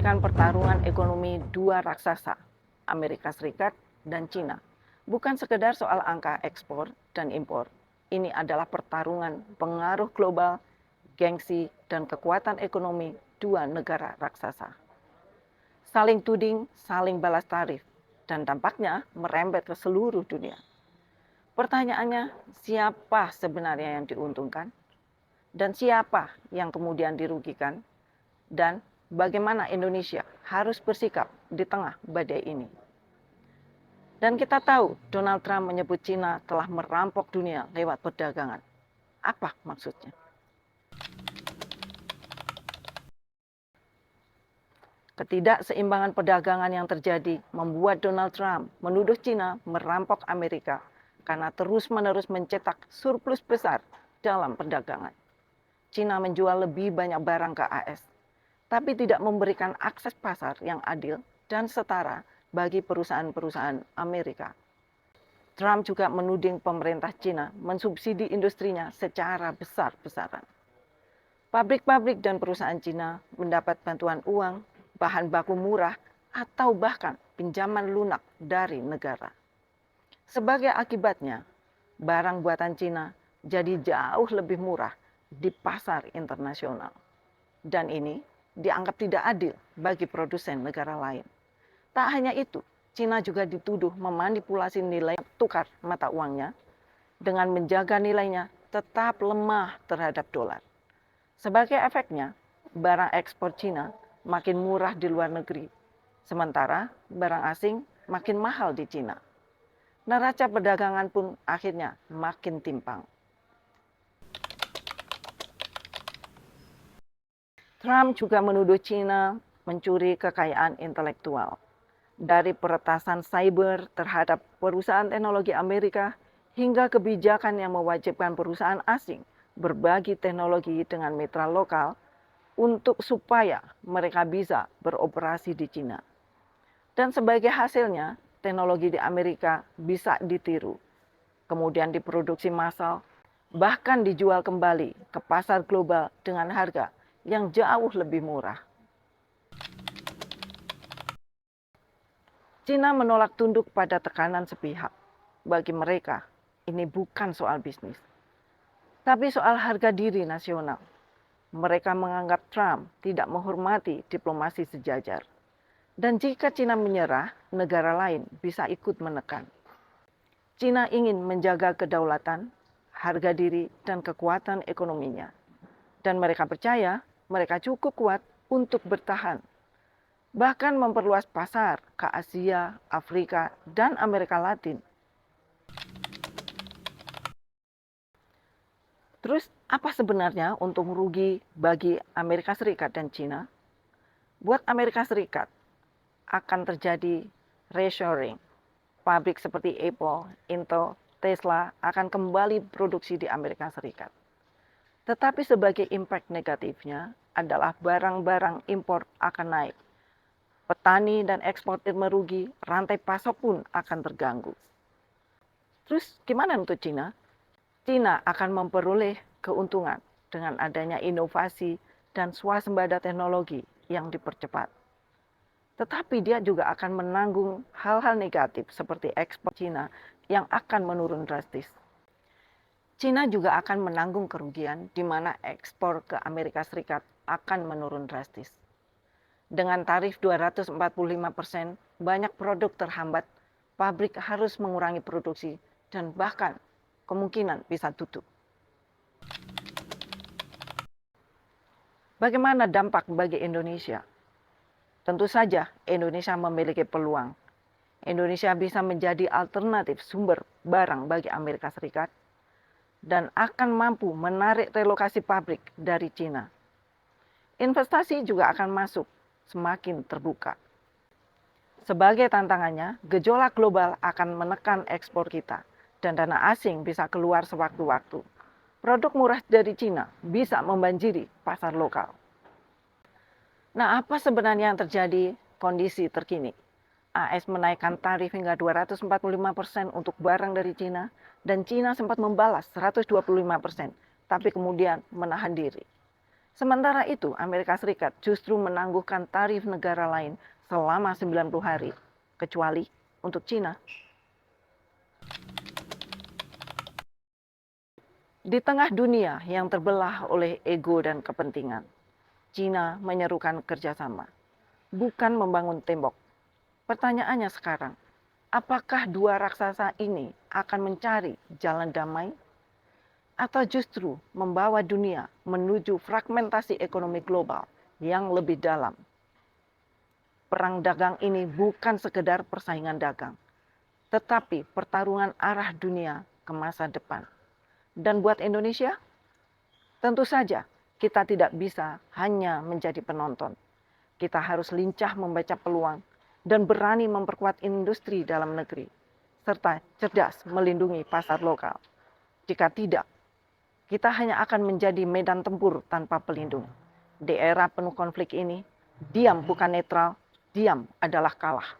menyaksikan pertarungan ekonomi dua raksasa, Amerika Serikat dan Cina. Bukan sekedar soal angka ekspor dan impor. Ini adalah pertarungan pengaruh global, gengsi, dan kekuatan ekonomi dua negara raksasa. Saling tuding, saling balas tarif, dan dampaknya merembet ke seluruh dunia. Pertanyaannya, siapa sebenarnya yang diuntungkan? Dan siapa yang kemudian dirugikan? Dan bagaimana Indonesia harus bersikap di tengah badai ini. Dan kita tahu Donald Trump menyebut Cina telah merampok dunia lewat perdagangan. Apa maksudnya? Ketidakseimbangan perdagangan yang terjadi membuat Donald Trump menuduh Cina merampok Amerika karena terus-menerus mencetak surplus besar dalam perdagangan. Cina menjual lebih banyak barang ke AS, tapi tidak memberikan akses pasar yang adil dan setara bagi perusahaan-perusahaan Amerika. Trump juga menuding pemerintah Cina mensubsidi industrinya secara besar-besaran. Pabrik-pabrik dan perusahaan Cina mendapat bantuan uang, bahan baku murah, atau bahkan pinjaman lunak dari negara. Sebagai akibatnya, barang buatan Cina jadi jauh lebih murah di pasar internasional. Dan ini dianggap tidak adil bagi produsen negara lain. Tak hanya itu, Cina juga dituduh memanipulasi nilai tukar mata uangnya dengan menjaga nilainya tetap lemah terhadap dolar. Sebagai efeknya, barang ekspor Cina makin murah di luar negeri, sementara barang asing makin mahal di Cina. Neraca perdagangan pun akhirnya makin timpang. Trump juga menuduh Cina mencuri kekayaan intelektual. Dari peretasan cyber terhadap perusahaan teknologi Amerika hingga kebijakan yang mewajibkan perusahaan asing berbagi teknologi dengan mitra lokal untuk supaya mereka bisa beroperasi di Cina. Dan sebagai hasilnya, teknologi di Amerika bisa ditiru, kemudian diproduksi massal, bahkan dijual kembali ke pasar global dengan harga yang jauh lebih murah. Cina menolak tunduk pada tekanan sepihak. Bagi mereka, ini bukan soal bisnis, tapi soal harga diri nasional. Mereka menganggap Trump tidak menghormati diplomasi sejajar. Dan jika Cina menyerah, negara lain bisa ikut menekan. Cina ingin menjaga kedaulatan, harga diri, dan kekuatan ekonominya. Dan mereka percaya mereka cukup kuat untuk bertahan. Bahkan memperluas pasar ke Asia, Afrika, dan Amerika Latin. Terus apa sebenarnya untung rugi bagi Amerika Serikat dan Cina? Buat Amerika Serikat akan terjadi reshoring. Pabrik seperti Apple, Intel, Tesla akan kembali produksi di Amerika Serikat. Tetapi sebagai impact negatifnya adalah barang-barang impor akan naik. Petani dan eksportir merugi, rantai pasok pun akan terganggu. Terus gimana untuk Cina? Cina akan memperoleh keuntungan dengan adanya inovasi dan swasembada teknologi yang dipercepat. Tetapi dia juga akan menanggung hal-hal negatif seperti ekspor Cina yang akan menurun drastis. Cina juga akan menanggung kerugian di mana ekspor ke Amerika Serikat akan menurun drastis. Dengan tarif 245%, banyak produk terhambat, pabrik harus mengurangi produksi, dan bahkan kemungkinan bisa tutup. Bagaimana dampak bagi Indonesia? Tentu saja Indonesia memiliki peluang. Indonesia bisa menjadi alternatif sumber barang bagi Amerika Serikat dan akan mampu menarik relokasi pabrik dari Cina. Investasi juga akan masuk semakin terbuka. Sebagai tantangannya, gejolak global akan menekan ekspor kita dan dana asing bisa keluar sewaktu-waktu. Produk murah dari Cina bisa membanjiri pasar lokal. Nah, apa sebenarnya yang terjadi kondisi terkini? AS menaikkan tarif hingga 245% untuk barang dari Cina, dan Cina sempat membalas 125%, tapi kemudian menahan diri. Sementara itu, Amerika Serikat justru menangguhkan tarif negara lain selama 90 hari, kecuali untuk Cina. Di tengah dunia yang terbelah oleh ego dan kepentingan, Cina menyerukan kerjasama, bukan membangun tembok. Pertanyaannya sekarang, apakah dua raksasa ini akan mencari jalan damai atau justru membawa dunia menuju fragmentasi ekonomi global yang lebih dalam? Perang dagang ini bukan sekedar persaingan dagang, tetapi pertarungan arah dunia ke masa depan. Dan buat Indonesia, tentu saja kita tidak bisa hanya menjadi penonton. Kita harus lincah membaca peluang dan berani memperkuat industri dalam negeri, serta cerdas melindungi pasar lokal. Jika tidak, kita hanya akan menjadi medan tempur tanpa pelindung. Di era penuh konflik ini, diam bukan netral, diam adalah kalah.